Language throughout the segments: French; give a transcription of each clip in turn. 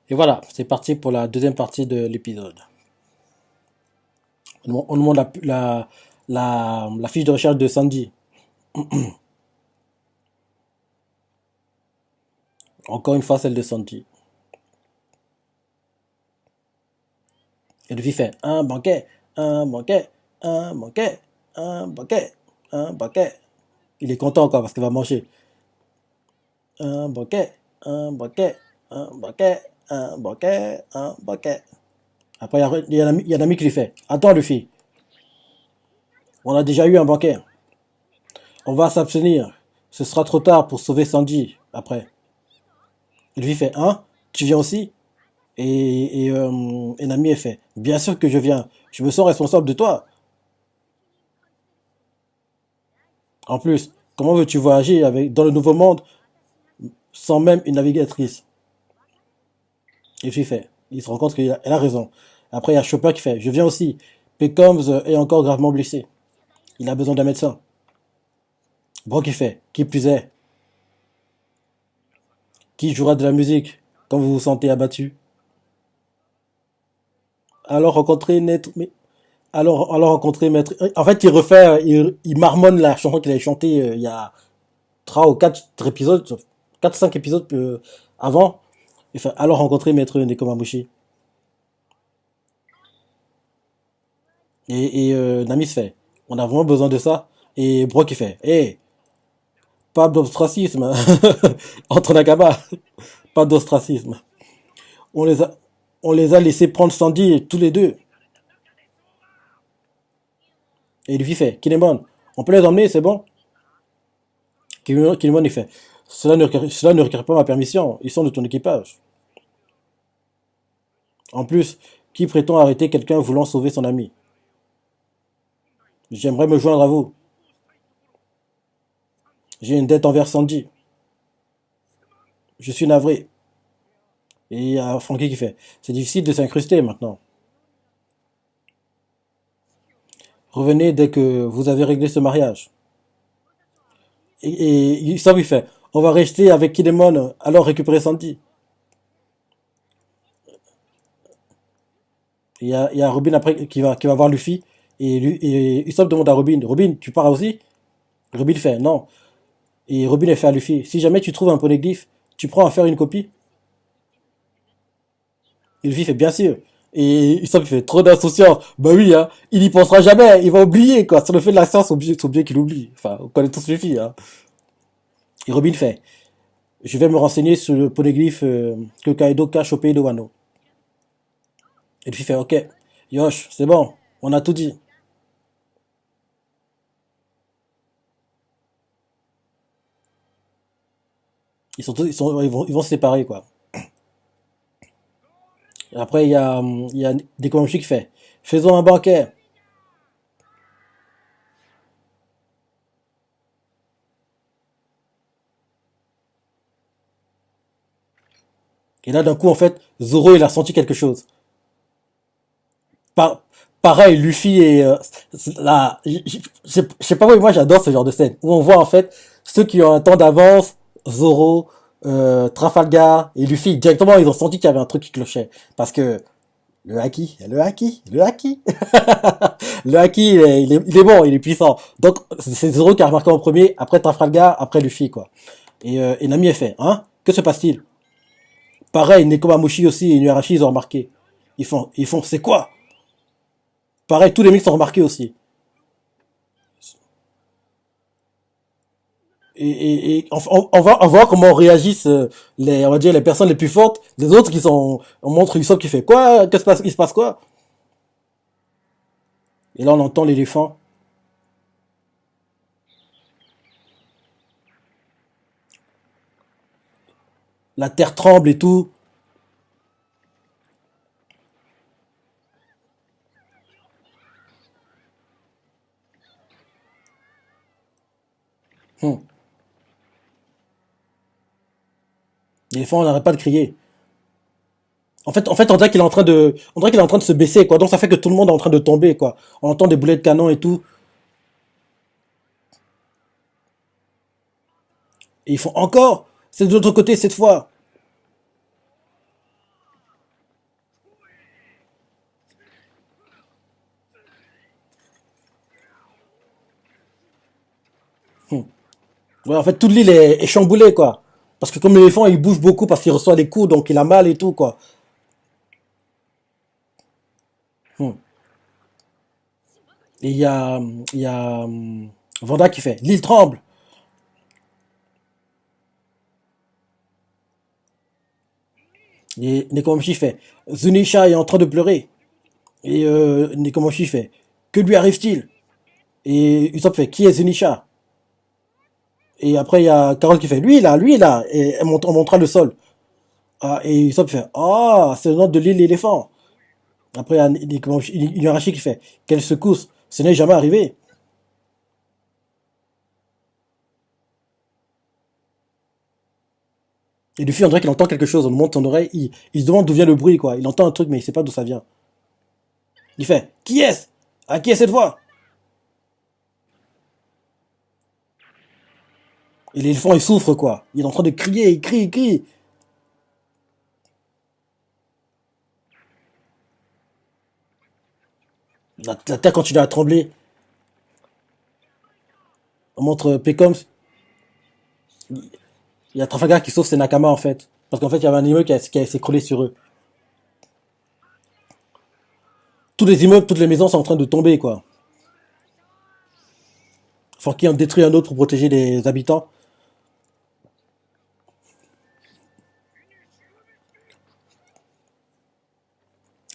Et voilà, c'est parti pour la deuxième partie de l'épisode. On demande la fiche de recherche de Sandy. Encore une fois, celle de Sandy. Et le fait un banquet, un banquet, un banquet, un banquet, un banquet. Il est content encore parce qu'il va manger. Un banquet, un banquet, un banquet, un banquet, un banquet. Après, il y a un ami qui lui fait. Attends, Luffy, on a déjà eu un banquet. On va s'abstenir. Ce sera trop tard pour sauver Sandy après. Et lui fait, hein, tu viens aussi? Et Nami elle fait, bien sûr que je viens. Je me sens responsable de toi. En plus, comment veux-tu voyager dans le nouveau monde sans même une navigatrice? Et lui fait, il se rend compte qu'elle a raison. Après, il y a Chopper qui fait, je viens aussi. Pecoms est encore gravement blessé. Il a besoin d'un médecin. Brock qui fait, qui plus est, qui jouera de la musique quand vous vous sentez abattu? Alors rencontrer Net, alors rencontrer Maître. En fait, il marmonne la chanson qu'il avait chantée il y a 3 ou 4 épisodes, 4 ou 5 épisodes avant. Il fait alors rencontrer Maître Nekomamushi. Nami se fait, on a vraiment besoin de ça. Et Brock il fait, hé, pas d'ostracisme entre Nakama, pas d'ostracisme. On les a, on les a laissés prendre Sandy tous les deux. Et lui fait, Kinemon, on peut les emmener, c'est bon. Kinemon il fait, cela ne requiert pas ma permission, ils sont de ton équipage. En plus, qui prétend arrêter quelqu'un voulant sauver son ami? J'aimerais me joindre à vous. J'ai une dette envers Sandy. Je suis navré. Et il y a Frankie qui fait, c'est difficile de s'incruster maintenant. Revenez dès que vous avez réglé ce mariage. Il ça lui fait, on va rester avec Kinemon, alors récupérer Sandy. Il y a Robin après qui va voir Luffy. Et Usopp demande à Robin, Robin, tu pars aussi? Robin fait, non. Et Robin fait à Luffy, si jamais tu trouves un poneglyphe, tu prends à faire une copie? Et Luffy fait, bien sûr. Et Usopp fait, trop d'insouciance. Bah oui, hein, il y pensera jamais, il va oublier, quoi. Sur le fait de la science, faut bien qu'il oublie. Enfin, on connaît tous Luffy, hein. Et Robin fait, je vais me renseigner sur le poneglyphe que Kaido cache au pays de Wano. Et Luffy fait, ok, Yosh, c'est bon, on a tout dit. Ils vont se séparer, quoi. Et après, il y a Nekomamushi qui fait, faisons un banquet. Et là, d'un coup, en fait, Zoro, il a senti quelque chose. Par- Pareil, Luffy et là, je sais pas pourquoi moi j'adore ce genre de scène où on voit en fait ceux qui ont un temps d'avance, Zoro, Trafalgar et Luffy directement ils ont senti qu'il y avait un truc qui clochait parce que le haki, le haki il est bon, il est puissant. Donc c'est Zoro qui a remarqué en premier, après Trafalgar, après Luffy quoi. Et Nami est fait, hein? Que se passe-t-il? Pareil, Nekomamushi aussi et Inuarashi ils ont remarqué. C'est quoi? Pareil, tous les mecs sont remarqués aussi. On va voir comment réagissent on va dire les personnes les plus fortes. Les autres on montre Usopp qui fait quoi? Il se passe quoi? Et là on entend l'éléphant. La terre tremble et tout. Hum. L'éléphant n'arrête pas de crier. On dirait qu'il est en train on dirait qu'il est en train de se baisser, quoi. Donc ça fait que tout le monde est en train de tomber, quoi. On entend des boulets de canon et tout. Et ils font encore. C'est de l'autre côté cette fois. Hmm. Ouais, en fait, toute l'île est chamboulée, quoi. Parce que comme l'éléphant, il bouge beaucoup parce qu'il reçoit des coups, donc il a mal et tout, quoi. Hmm. Et il y a Vanda qui fait l'île tremble. Et Nekomamushi fait Zunisha est en train de pleurer. Et Nekomamushi fait que lui arrive-t-il? Et Usopp fait qui est Zunisha? Et après, il y a Carole qui fait lui là. Et elle montre, on montra le sol. Ah, et Usopp fait ah, c'est le nom de l'île éléphant. Après, il y a Inuarashi qui fait quelle secousse, ce n'est jamais arrivé. Et Luffy, on dirait qu'il entend quelque chose, on lui monte son oreille, il se demande d'où vient le bruit, quoi. Il entend un truc, mais il sait pas d'où ça vient. Il fait qui est-ce? À qui est cette voix? Et l'éléphant, il souffre, quoi. Il est en train de crier, il crie, il crie. La terre continue à trembler. On montre Pekoms. Il y a Trafalgar qui sauve ses Nakama, en fait. Parce qu'en fait, il y avait un immeuble qui a s'écroulé sur eux. Tous les immeubles, toutes les maisons sont en train de tomber, quoi. Forky en détruit un autre pour protéger les habitants.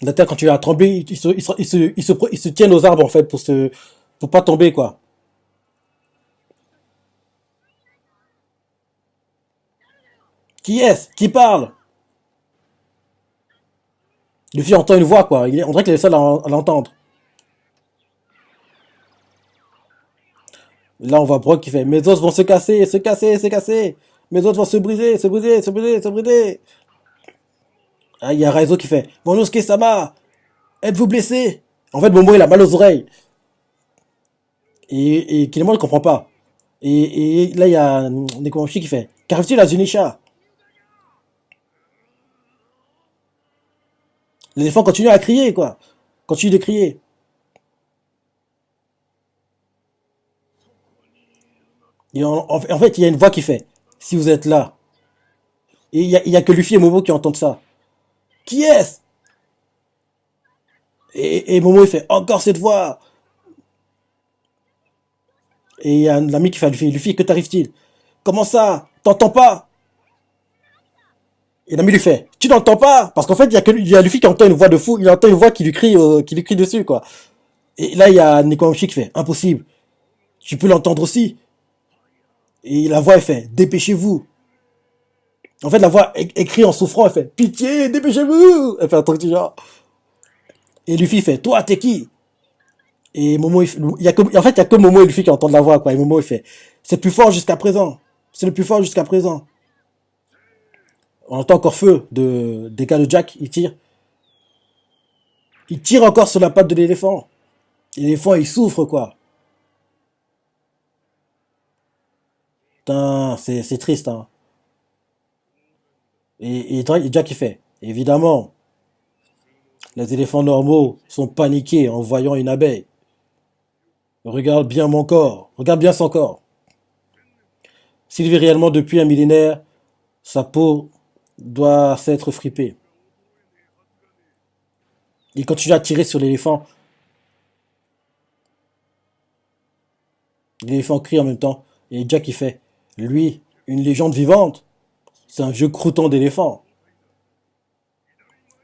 La terre continue à trembler, ils se tiennent aux arbres, en fait, pour pas tomber, quoi. Qui est-ce? Qui parle? Luffy entend une voix, quoi. On dirait qu'il est le seul à l'entendre. Là, on voit Brock qui fait mes os vont se casser, se casser, se casser. Mes os vont se briser, se briser, se briser, se briser. Ah, il y a Raizo qui fait Monosuke-sama, êtes-vous blessé? En fait, Momo, il a mal aux oreilles. Et Kinemon ne comprend pas. Et là, il y a Nekomamushi qui fait qu'arrive-t-il à Zunisha? L'éléphant continue à crier, quoi. Continue de crier. Et en fait, il y a une voix qui fait si vous êtes là. Et il y a que Luffy et Momo qui entendent ça. Qui est-ce? Et Momo, il fait encore cette voix. Et il y a un ami qui fait à Luffy, Luffy, que t'arrive-t-il? Comment ça? T'entends pas? Et l'ami lui fait, tu n'entends pas? Parce qu'en fait, il y a Luffy qui entend une voix de fou, il entend une voix qui lui crie dessus, quoi. Et là, il y a Nekomamushi qui fait, impossible. Tu peux l'entendre aussi. Et la voix, elle fait, dépêchez-vous. En fait, la voix écrit en souffrant, elle fait, pitié, dépêchez-vous. Elle fait un truc du genre. Et Luffy fait, toi, t'es qui? Et Momo, en fait, il y a que Momo et Luffy qui entendent la voix, quoi. Et Momo, il fait, c'est le plus fort jusqu'à présent. C'est le plus fort jusqu'à présent. On entend encore feu des gars de Jack, ils tirent. Ils tirent encore sur la patte de l'éléphant. Et l'éléphant, il souffre, quoi. Putain, c'est triste, hein. Et Jack, il fait, évidemment, les éléphants normaux sont paniqués en voyant une abeille. Regarde bien mon corps, regarde bien son corps. S'il vit réellement depuis un millénaire, sa peau doit s'être fripée. Il continue à tirer sur l'éléphant. L'éléphant crie en même temps. Et Jack il fait, lui, une légende vivante, c'est un vieux crouton d'éléphant.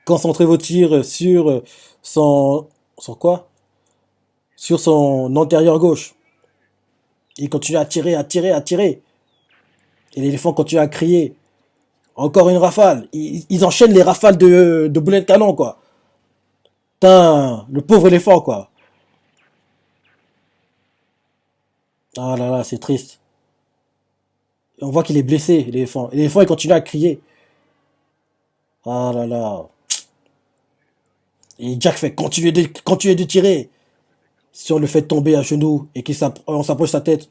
Concentrez vos tirs sur son... Sur quoi? Sur son antérieur gauche. Il continue à tirer, à tirer, à tirer. Et l'éléphant continue à crier. Encore une rafale. Ils enchaînent les rafales de boulets de canon, quoi. Putain, le pauvre éléphant, quoi. Ah là là, c'est triste. Et on voit qu'il est blessé, l'éléphant. Et l'éléphant, il continue à crier. Ah là là. Et Jack fait continuez de tirer. Si on le fait tomber à genoux et qu'on s'approche sa tête,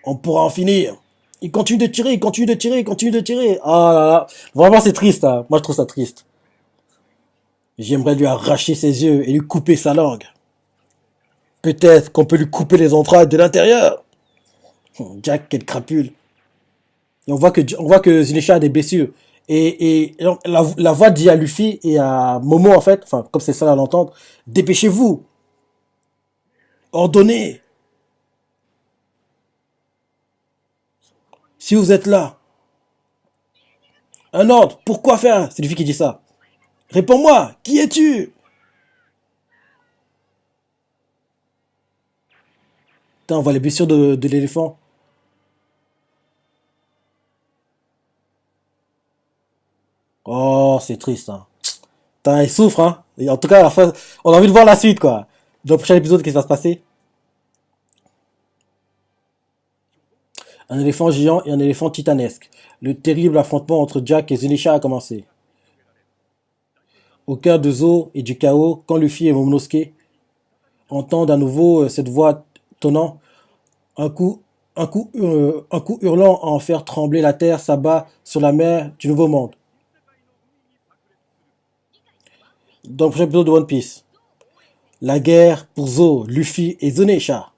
on pourra en finir. Il continue de tirer, il continue de tirer, il continue de tirer. Ah là là. Vraiment, c'est triste, hein. Moi, je trouve ça triste. J'aimerais lui arracher ses yeux et lui couper sa langue. Peut-être qu'on peut lui couper les entrailles de l'intérieur. Jack, quel crapule. Et on voit que Zunisha a des blessures. Et la voix dit à Luffy et à Momo, en fait, enfin, comme c'est ça à l'entendre, dépêchez-vous, ordonnez, si vous êtes là. Un ordre, pourquoi faire? C'est Luffy qui dit ça. Réponds-moi, qui es-tu? Putain, on voit les blessures de l'éléphant. Oh, c'est triste, hein. Putain, il souffre, hein. Et en tout cas, à la fin, on a envie de voir la suite, quoi. Dans le prochain épisode, qu'est-ce qui va se passer? Un éléphant géant et un éléphant titanesque. Le terrible affrontement entre Jack et Zunisha a commencé. Au cœur de Zo et du chaos, quand Luffy et Momonosuke entendent à nouveau cette voix tonnant, un coup, un coup hurlant à en faire trembler la terre s'abat sur la mer du Nouveau Monde. Dans le prochain épisode de One Piece, la guerre pour Zo, Luffy et Zunisha.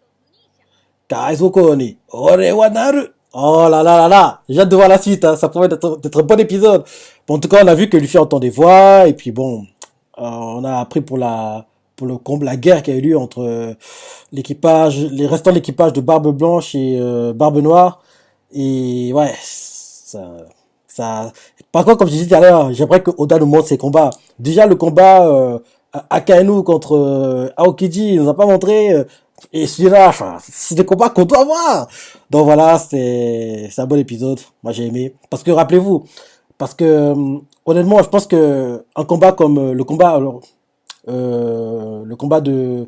Kaizoko ni ore wa naru. Oh là là là là, j'ai hâte de voir la suite, hein. Ça promet d'être un bon épisode. Bon, en tout cas, on a vu que Luffy entend des voix, et puis bon, on a appris pour le combat, la guerre qui a eu lieu entre l'équipage, les restants de l'équipage de Barbe Blanche et Barbe Noire. Et ouais, ça. Par contre, comme je disais tout à l'heure, j'aimerais que Oda nous montre ses combats. Déjà, le combat Akainu contre Aokiji, il nous a pas montré. Et celui-là, enfin, c'est des combats qu'on doit voir. Donc voilà, c'est un bon épisode. Moi, j'ai aimé. Parce que rappelez-vous, parce que honnêtement, je pense que un combat comme le combat de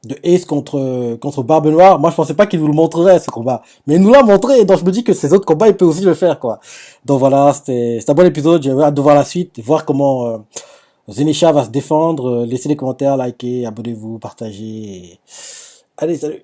de Ace contre Barbe Noire, moi je pensais pas qu'il nous le montrerait ce combat, mais il nous l'a montré, donc je me dis que ces autres combats il peut aussi le faire, quoi. Donc voilà, c'est un bon épisode, j'ai hâte de voir la suite, voir comment Zenisha va se défendre. Laissez des commentaires, likez, abonnez-vous, partagez. Allez, salut.